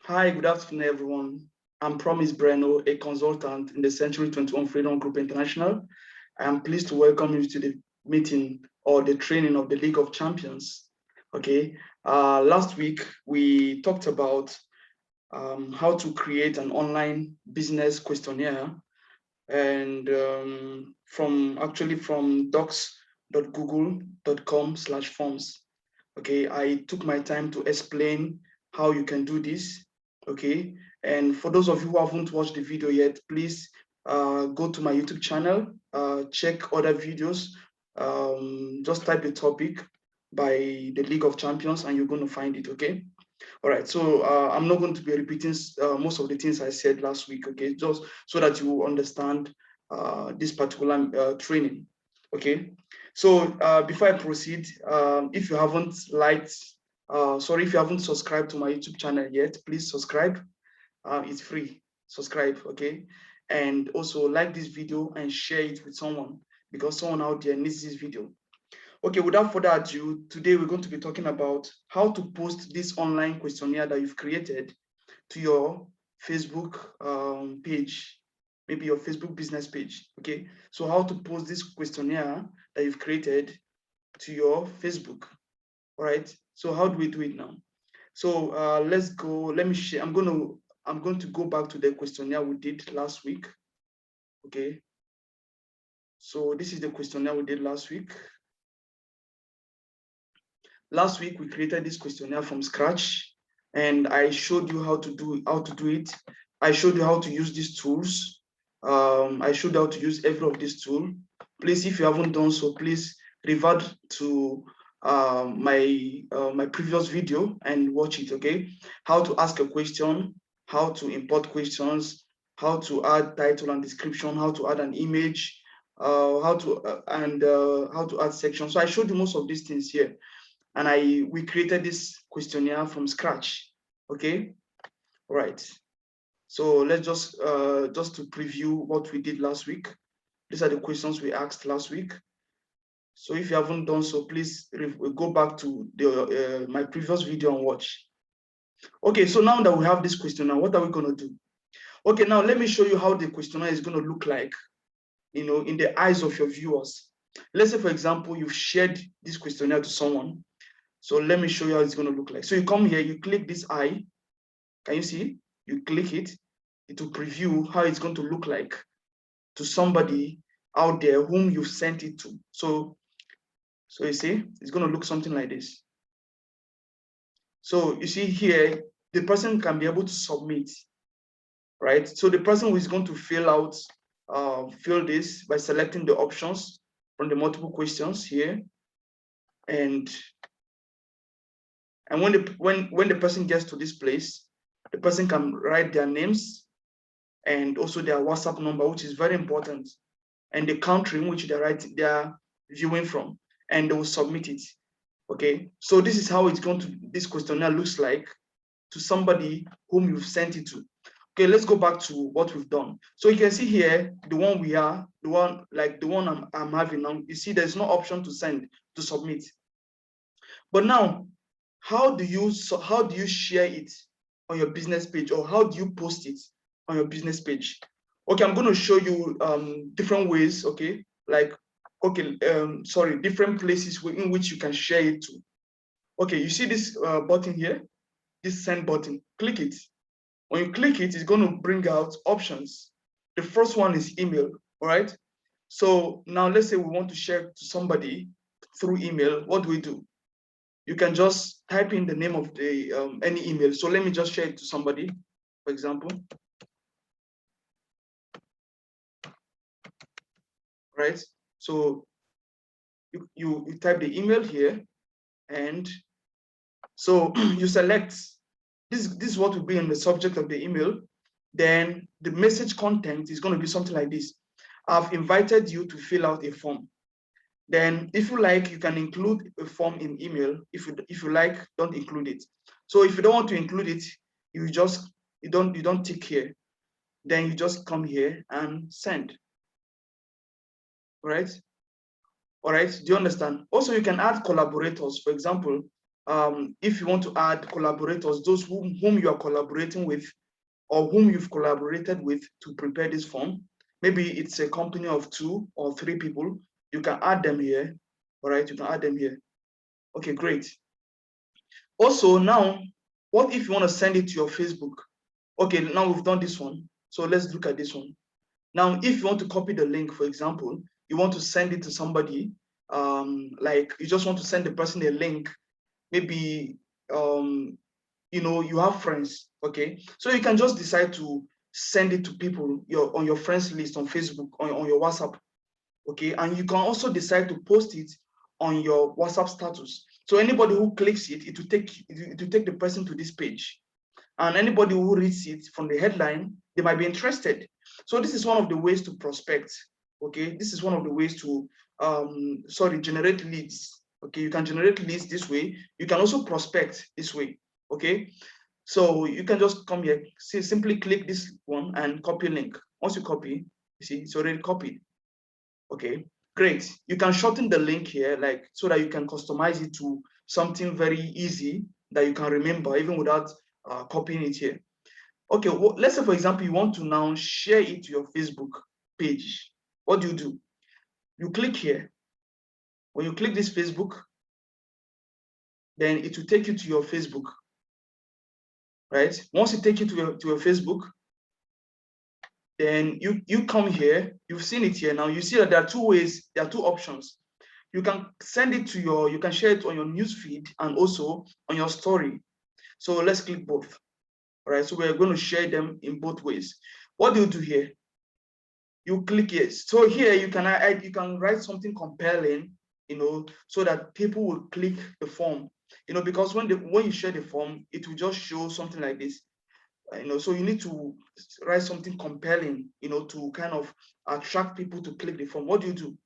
Hi, good afternoon, everyone. I'm Promise Breno, a consultant in the Century 21 Freedom Group International. I am pleased to welcome you to the meeting or the training of the League of Champions. Okay, last week we talked about how to create an online business questionnaire, and from docs.google.com/forms. Okay, I took my time to explain how you can do this. Okay, and for those of you who haven't watched the video yet, please go to my YouTube channel, check other videos, just type the topic by the League of Champions and you're going to find it. Okay, all right, so I'm not going to be repeating most of the things I said last week. Okay, just so that you understand this particular training. Okay, so before I proceed, if you haven't if you haven't subscribed to my YouTube channel yet, please subscribe. It's free. Subscribe, okay? And also like this video and share it with someone, because someone out there needs this video. Okay, without further ado, today we're going to be talking about how to post this online questionnaire that you've created to your Facebook page, maybe your Facebook business page. Okay, so how to post this questionnaire that you've created to your Facebook. All right, so how do we do it now? So let's go. Let me share. I'm going to go back to the questionnaire we did last week. Okay, so this is the questionnaire we did last week. Last week we created this questionnaire from scratch, and I showed you how to do it. I showed you how to use these tools. I showed you how to use every of these tools. Please, if you haven't done so, please revert to my previous video and watch it. Okay, how to ask a question, how to import questions, how to add title and description, how to add an image, how to add sections. So I showed you most of these things here, and we created this questionnaire from scratch. Okay, all right. So let's just to preview what we did last week. These are the questions we asked last week. So if you haven't done so, please go back to the my previous video and watch. Okay, so now that we have this questionnaire, what are we going to do? Okay, now let me show you how the questionnaire is going to look like, in the eyes of your viewers. Let's say, for example, you've shared this questionnaire to someone. So let me show you how it's going to look like. So you come here, you click this eye. Can you see? You click it. It will preview how it's going to look like to somebody out there whom you've sent it to. So you see, it's going to look something like this. So you see here, the person can be able to submit, right? So the person who is going to fill this by selecting the options from the multiple questions here, and when the person gets to this place, the person can write their names and also their WhatsApp number, which is very important, and the country in which they're viewing from, and they will submit it. Okay, so this is how this questionnaire looks like to somebody whom you've sent it to. Okay, let's go back to what we've done. So you can see here, the one I'm having now, you see there's no option to submit. But now, how do you share it on your business page, or how do you post it on your business page? Okay, I'm going to show you different ways. Okay, different places in which you can share it to. Okay, you see this button here, this send button. Click it. When you click it, it's going to bring out options. The first one is email. All right. So now let's say we want to share to somebody through email. What do we do? You can just type in the name of the any email. So let me just share it to somebody, for example. Right. So you type the email here, and so you select this is what will be in the subject of the email. Then the message content is going to be something like this. I've invited you to fill out a form. Then if you like, you can include a form in email. If you like, don't include it. So if you don't want to include it, you don't tick here. Then you just come here and send. All right. All right. Do you understand? Also, you can add collaborators. For example, if you want to add collaborators, those whom you are collaborating with or whom you've collaborated with to prepare this form, maybe it's a company of 2 or 3 people, you can add them here. All right, you can add them here. Okay, great. Also, now, what if you want to send it to your Facebook? Okay, now we've done this one. So let's look at this one. Now, if you want to copy the link, for example, you want to send it to somebody, like you just want to send the person a link, maybe, you have friends, okay? So you can just decide to send it to people on your friends list on Facebook, on your WhatsApp, okay? And you can also decide to post it on your WhatsApp status. So anybody who clicks it, it will take the person to this page. And anybody who reads it from the headline, they might be interested. So this is one of the ways to prospect, okay? This is one of the ways to, generate leads, okay? You can generate leads this way. You can also prospect this way, okay? So you can just come here, simply click this one and copy link. Once you copy, you see, it's already copied, okay? Great. You can shorten the link here, like, so that you can customize it to something very easy that you can remember even without copying it here. Okay, well, let's say, for example, you want to now share it to your Facebook page. What do? You click here. When you click this Facebook, then it will take you to your Facebook, right? Once it takes you to your Facebook, then you come here. You've seen it here now. You see that there are 2 ways, there are 2 options. You can send it to you can share it on your newsfeed and also on your story. So let's click both. All right, so we're going to share them in both ways. What do you do here? You click it. So here you can write something compelling, so that people will click the form, because when you share the form, it will just show something like this, so you need to write something compelling, to kind of attract people to click the form. What do?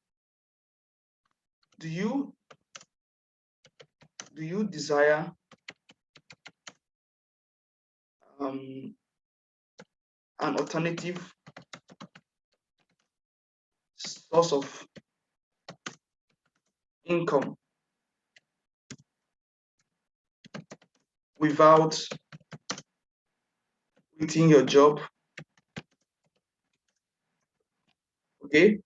Do you desire an alternative source of income without quitting your job? Okay.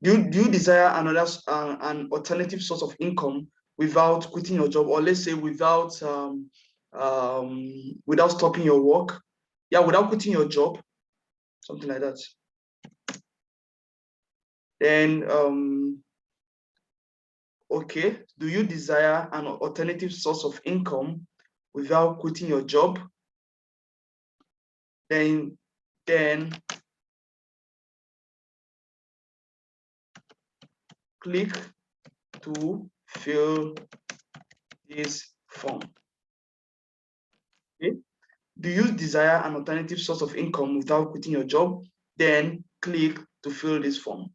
Do you desire an alternative source of income without quitting your job, or let's say without stopping your work? Yeah, without quitting your job, something like that. Then okay, do you desire an alternative source of income without quitting your job? Then click to fill this form. Okay. Do you desire an alternative source of income without quitting your job? Then click to fill this form.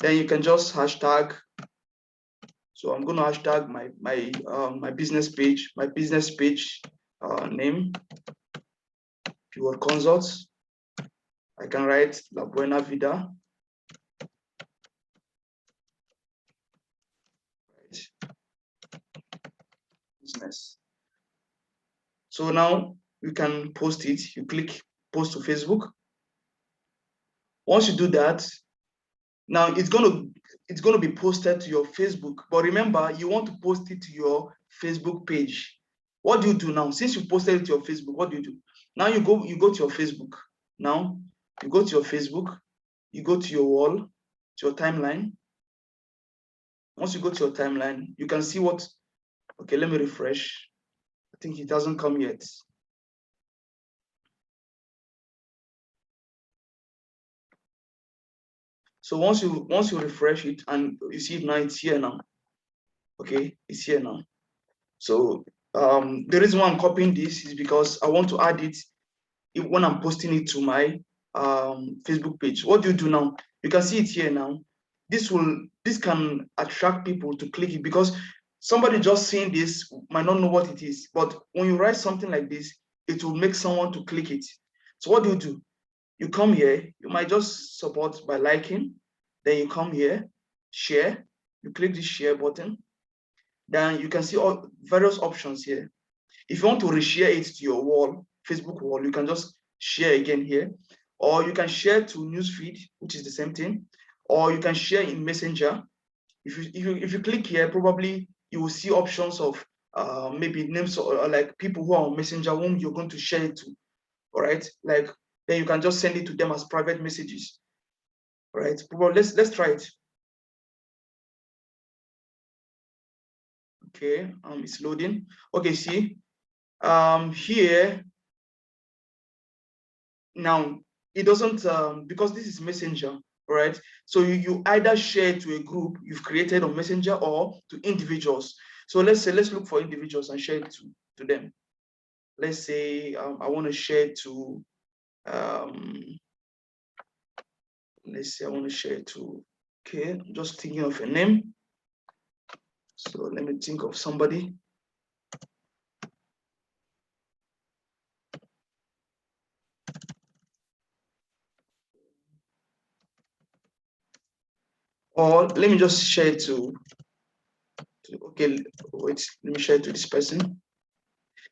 Then you can just hashtag. So I'm going to hashtag my business page, name, keyword consults. I can write La Buena Vida. Right. Business. So now you can post it. You click post to Facebook. Once you do that, now it's going to be posted to your Facebook. But remember, you want to post it to your Facebook page. What do you do now? Since you posted it to your Facebook, what do? Now you go to your Facebook. Now you go to your Facebook, you go to your wall, to your timeline. Once you go to your timeline, you can see what. Okay, let me refresh. I think it hasn't come yet. So once you refresh it and you see it now, it's here now. Okay, it's here now. So the reason why I'm copying this is because I want to add it when I'm posting it to my Facebook page. What do you do now? You can see it here now. This can attract people to click it, because somebody just seeing this might not know what it is. But when you write something like this, it will make someone to click it. So what do? You come here, you might just support by liking, then you come here, share, you click the share button, then you can see all various options here. If you want to reshare it to your wall, Facebook wall, you can just share again here, or you can share to newsfeed, which is the same thing, or you can share in Messenger. If you click here, probably you will see options of maybe names or like people who are on Messenger whom you're going to share it to. All right, like then you can just send it to them as private messages. All right, well, let's try it. Okay, it's loading. Okay, see, here now it doesn't because this is Messenger, right? So you either share to a group you've created on Messenger or to individuals. So let's look for individuals and share it to them. Let's say I want to share to let's say I want to share to, okay, I'm just thinking of a name. So let me think of somebody. Or let me just share to okay, wait, let me share to this person.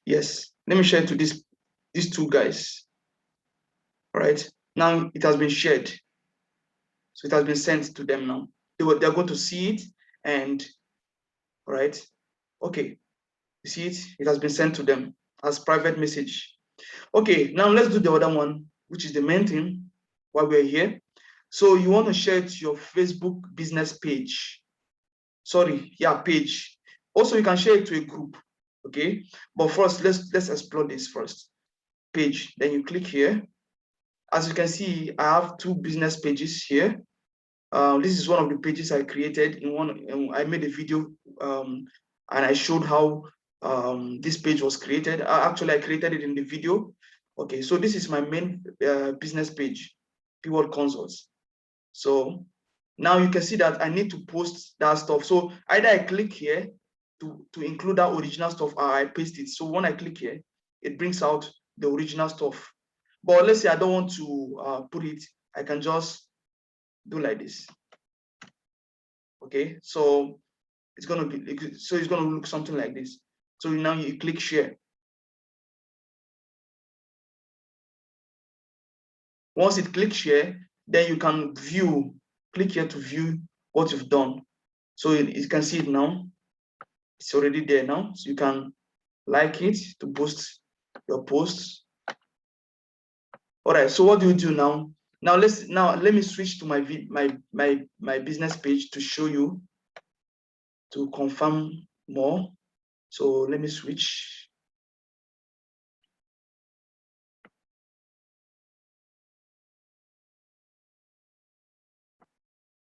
Yes, let me share to these two guys. All right, now it has been shared. So it has been sent to them now. They're going to see it and, all right, okay, you see it? It has been sent to them as private message. Okay, now let's do the other one, which is the main thing while we're here. So you want to share it to your Facebook business page. Sorry, yeah, page. Also, you can share it to a group, okay? But first, let's explore this first. Page, then you click here. As you can see, I have two business pages here. This is one of the pages I created in one. I made a video and I showed how this page was created. Actually, I created it in the video. Okay, so this is my main business page, Pivot Consults. So now you can see that I need to post that stuff. So either I click here to include that original stuff, or I paste it. So when I click here, it brings out the original stuff. But let's say I don't want to put it, I can just do like this. Okay, so it's gonna look something like this. So now you click share. Once it clicks share, then you can view, click here to view what you've done. So you can see it now. It's already there now. So you can like it to boost your posts. All right, so what do you do now? Now let me switch to my business page to show you, to confirm more. So let me switch.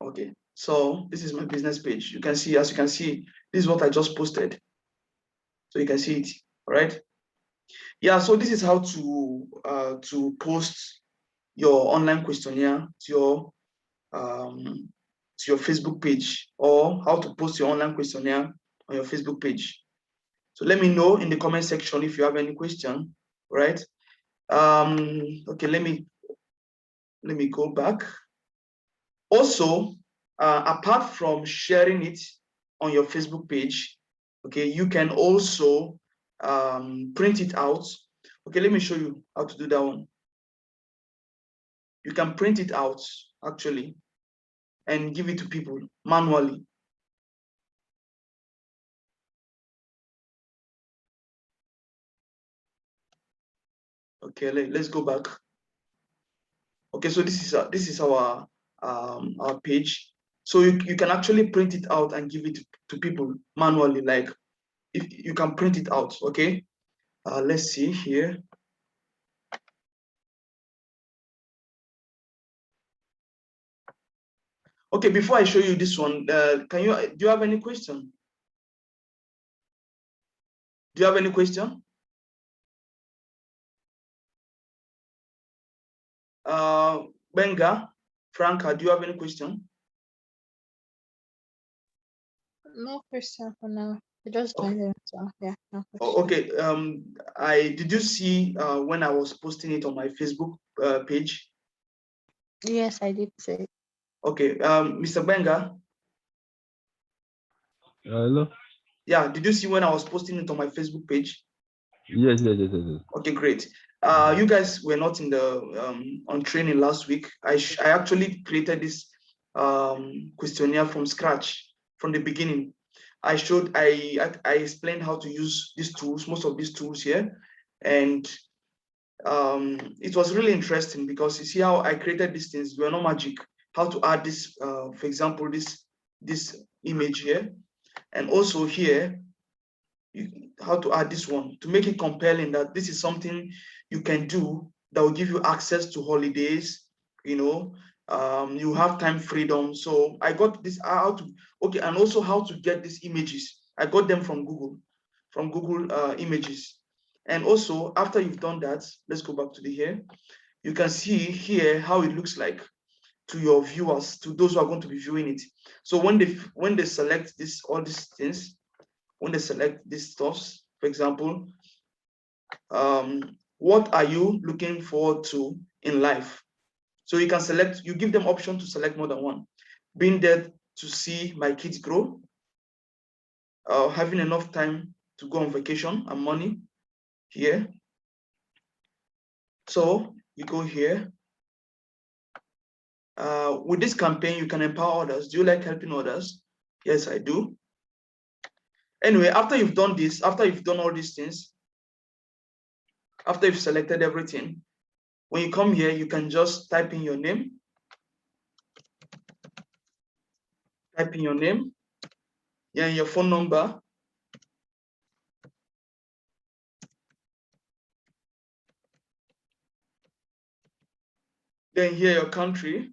Okay, so this is my business page. You can see, as you can see, this is what I just posted. So you can see it, all right? Yeah, so this is how to post your online questionnaire to your Facebook page, or how to post your online questionnaire on your Facebook page. So let me know in the comment section if you have any question, right? Okay, let me go back. Also, apart from sharing it on your Facebook page, okay, you can also print it out. Okay, let me show you how to do that one. You can print it out actually and give it to people manually. Okay, let's go back. Okay, so this is our page. So you can actually print it out and give it to people manually, like if you can print it out. Okay, let's see here. Okay, before I show you this one, do you have any question? Do you have any question? Benga, Franca, do you have any question? No question for now. I just joined in, so yeah, no question. Okay. Did you see when I was posting it on my Facebook page? Yes, I did say. Okay. Mr. Benga. Hello. Yeah, did you see when I was posting it on my Facebook page? Yes. Okay, great. You guys were not in the on training last week. I actually created this questionnaire from scratch, from the beginning. I explained how to use these tools, most of these tools here, and it was really interesting because you see how I created these things. They were not magic. How to add this, for example, this image here, and also here, how to add this one to make it compelling that this is something you can do that will give you access to holidays. You have time freedom. So I got this how to, okay, and also how to get these images. I got them from Google Images. And also, after you've done that, let's go back to the here. You can see here how it looks like to your viewers, to those who are going to be viewing it. So when they select this, all these things, when they select these stuffs, for example, what are you looking forward to in life? So you can select, you give them option to select more than one. Being there to see my kids grow, having enough time to go on vacation and money here. So you go here. With this campaign, you can empower others. Do you like helping others? Yes, I do. Anyway, after you've done this, after you've done all these things, after you've selected everything, when you come here, you can just type in your name. Type in your name, yeah, your phone number. Then here your country,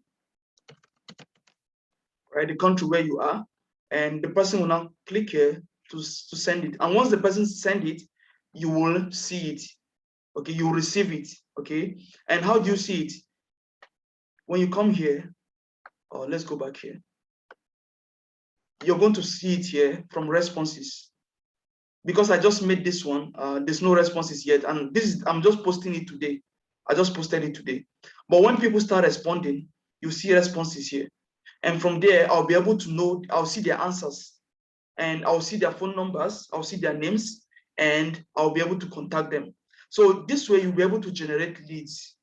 right? The country where you are, and the person will now click here to send it. And once the person send it, you will see it. Okay, you will receive it. Okay, and how do you see it? When you come here, let's go back here. You're going to see it here from responses. Because I just made this one, there's no responses yet, and I'm just posting it today. I just posted it today. But when people start responding, you see responses here. And from there, I'll be able to know, I'll see their answers, and I'll see their phone numbers, I'll see their names, and I'll be able to contact them. So this way, you'll be able to generate leads.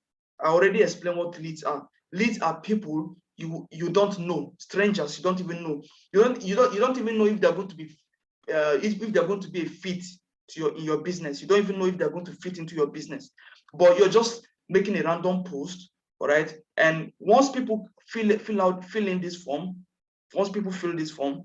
I already explained what leads are. Leads are people you don't know, strangers you don't even know. You don't even know if they're going to be if they're going to be a fit to in your business. You don't even know if they're going to fit into your business, but you're just making a random post, all right? And once people fill in this form, once people fill this form,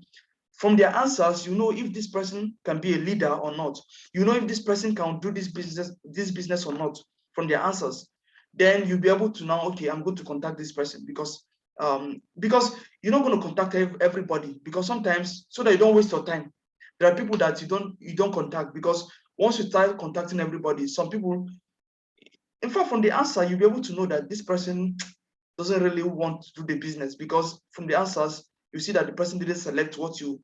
from their answers, you know if this person can be a leader or not. You know if this person can do this business or not from their answers. Then you'll be able to now, okay, I'm going to contact this person because you're not going to contact everybody, because sometimes, so that you don't waste your time, there are people that you don't contact, because once you start contacting everybody, some people, in fact, from the answer, you'll be able to know that this person doesn't really want to do the business, because from the answers, you see that the person didn't select what you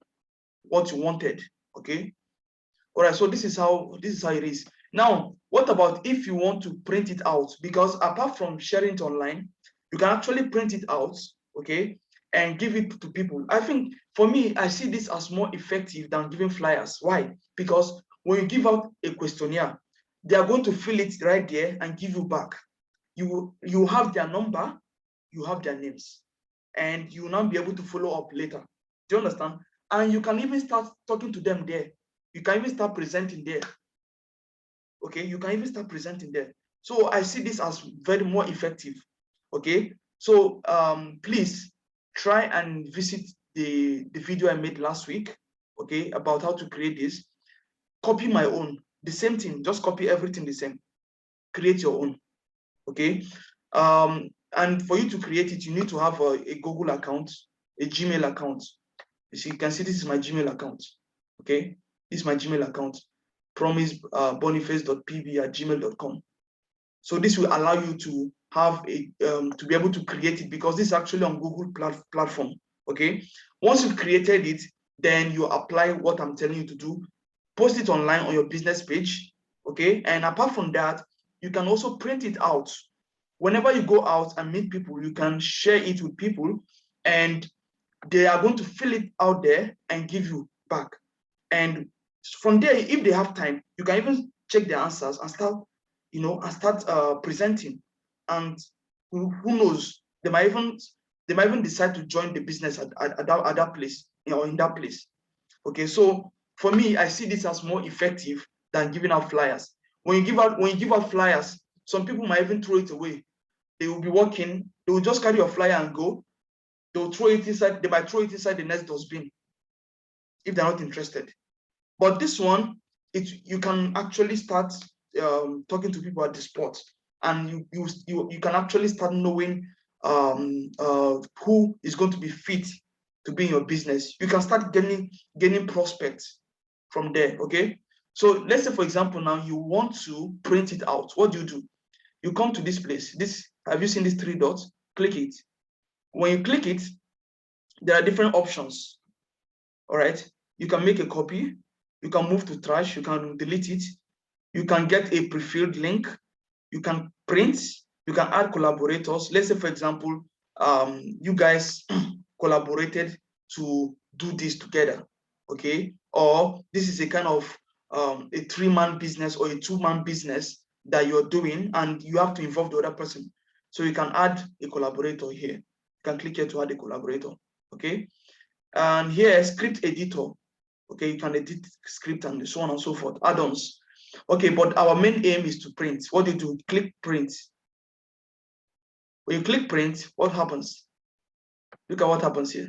wanted. Okay. All right. So this is how it is. Now, what about if you want to print it out? Because apart from sharing it online, you can actually print it out, okay, and give it to people. I think for me, I see this as more effective than giving flyers. Why? Because when you give out a questionnaire, they are going to fill it right there and give you back. You have their number, you have their names, and you will now be able to follow up later. Do you understand? And you can even start talking to them there. You can even start presenting there. Okay, you can even start presenting there. So I see this as very more effective. Okay, so please try and visit the video I made last week, okay, about how to create this. Copy my own, the same thing, just copy everything the same. Create your own, okay? And for you to create it, you need to have a Google account, a Gmail account. You can see this is my Gmail account, okay? This is my Gmail account, promiseboniface.pb@gmail.com. So this will allow you to have to be able to create it, because this is actually on Google platform, okay? Once you've created it, then you apply what I'm telling you to do, post it online on your business page, okay? And apart from that, you can also print it out. Whenever you go out and meet people, you can share it with people, and they are going to fill it out there and give you back. And From there, if they have time, you can even check the answers and start, presenting. And who knows, they might even decide to join the business at that place, or in that place. Okay, so for me, I see this as more effective than giving out flyers. When you give out flyers, some people might even throw it away. They will be working, they will just carry your flyer and go. They might throw it inside the next dustbin if they're not interested. But this one, you can actually start talking to people at the spot, and you can actually start knowing who is going to be fit to be in your business. You can start gaining prospects from there. Okay, so let's say, for example, now you want to print it out. What do? You come to this place. Have you seen these 3 dots? Click it. When you click it, there are different options. All right, you can make a copy, you can move to trash, you can delete it, you can get a pre-filled link, you can print, you can add collaborators. Let's say, for example, you guys collaborated to do this together, okay? Or this is a kind of a 3-man business or a 2-man business that you're doing, and you have to involve the other person. So you can add a collaborator here. You can click here to add a collaborator, okay? And here, script editor. Okay, you can edit script and so on and so forth, add-ons. Okay, but our main aim is to print. What do? Click print. When you click print, what happens? Look at what happens here.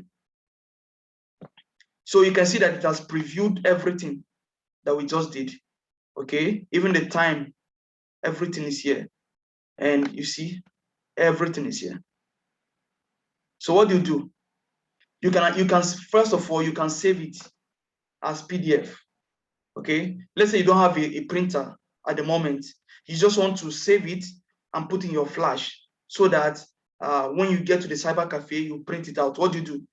So you can see that it has previewed everything that we just did. Okay, even the time, everything is here. And you see, everything is here. So what do? You can first of all, you can save it as PDF. Okay, let's say you don't have a printer at the moment. You just want to save it and put in your flash so that when you get to the cyber cafe, you print it out. What do?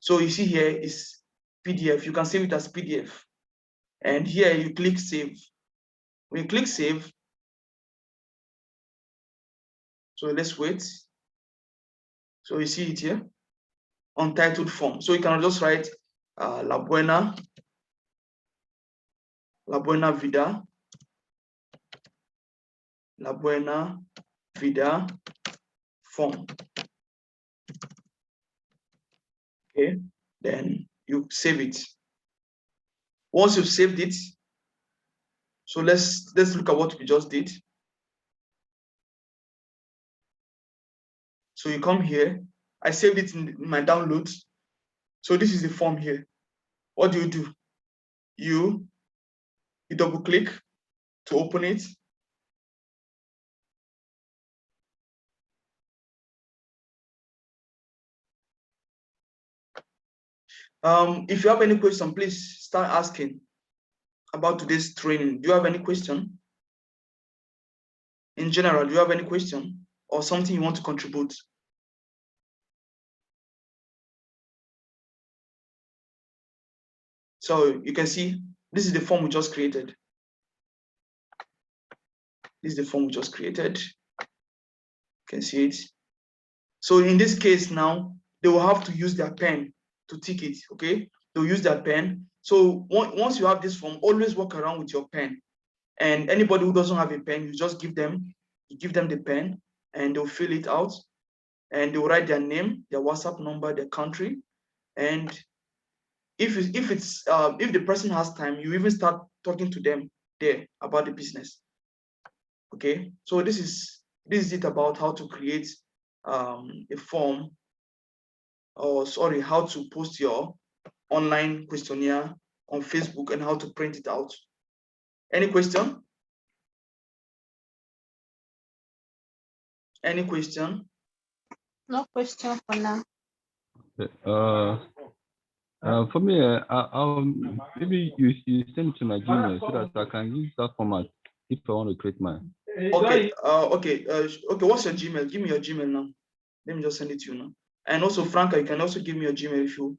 So you see here is PDF. You can save it as PDF. And here you click save. When you click save, so let's wait. So you see it here, untitled form. So you can just write La Buena Vida, La Buena Vida form. Okay, then you save it. Once you've saved it, so let's look at what we just did. So you come here. I saved it in my downloads. So this is the form here. What do? You double click to open it. If you have any question, please start asking about today's training. Do you have any question? In general, do you have any question or something you want to contribute? So you can see, this is the form we just created. This is the form we just created. You can see it. So in this case now, they will have to use their pen to tick it, okay? They'll use their pen. So once you have this form, always walk around with your pen. And anybody who doesn't have a pen, you just give them the pen and they'll fill it out. And they'll write their name, their WhatsApp number, their country. And if the person has time, you even start talking to them there about the business. Okay, so this is it about how to create a form, or sorry, how to post your online questionnaire on Facebook and how to print it out. Any question? Any question? No question for now. For me, maybe you send it to my Gmail so that I can use that format if I want to create mine. Okay. Okay. What's your Gmail? Give me your Gmail now. Let me just send it to you now. And also, Franca, you can also give me your Gmail if you.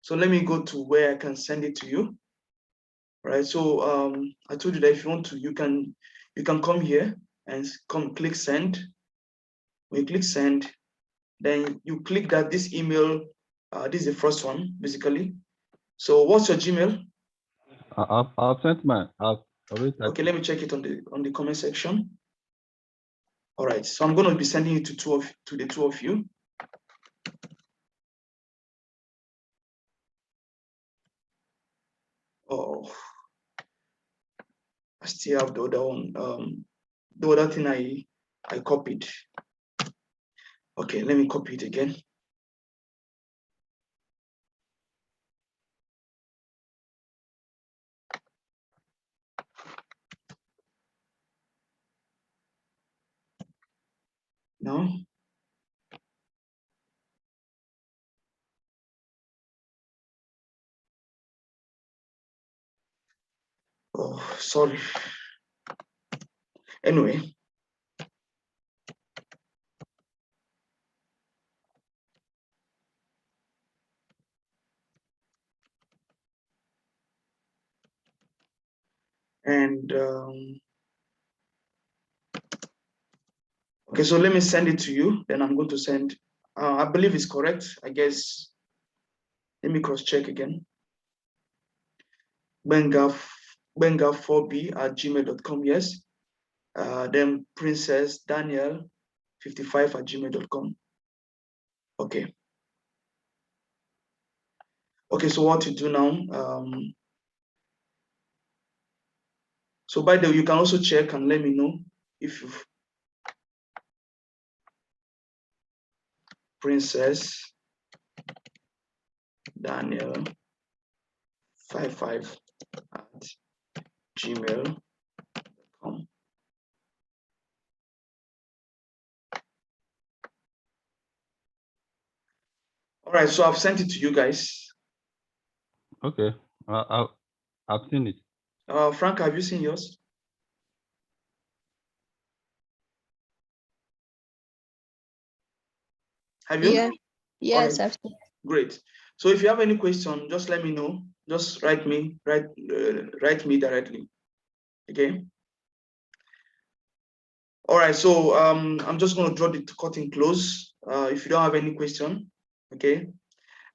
So let me go to where I can send it to you. Right. So I told you that if you want to, you can come here and click send. When you click send, then you click that this email. This is the first one, basically. So what's your Gmail? I've sent mine. I've already typed Okay, let me check it on the comment section. All right, so I'm going to be sending it to the two of you. Oh, I still have the other one. The other thing I copied. Okay, let me copy it again. No. Oh, sorry. Anyway. And okay, so let me send it to you. Then I'm going to send. I believe it's correct. I guess. Let me cross check again. Benga4b@gmail.com. Yes. Then Princess Daniel 55@gmail.com. Okay. Okay. So what to do now? So by the way, you can also check and let me know if you've Princess Daniel 55@gmail.com. All right, so I've sent it to you guys. Okay, I've seen it. Frank, have you seen yours? Have you? Yeah. Yes, Right. I've seen. Great. So if you have any question, just let me know. Just write me directly. Okay. All right. So I'm just going to draw the curtain close. If you don't have any question, okay.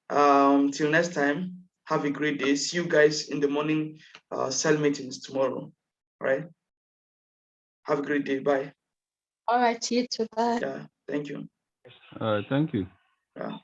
Till next time. Have a great day. See you guys in the morning cell meetings tomorrow. All right. Have a great day. Bye. All right, you too. Bye. Yeah. Thank you. Thank you. Yeah.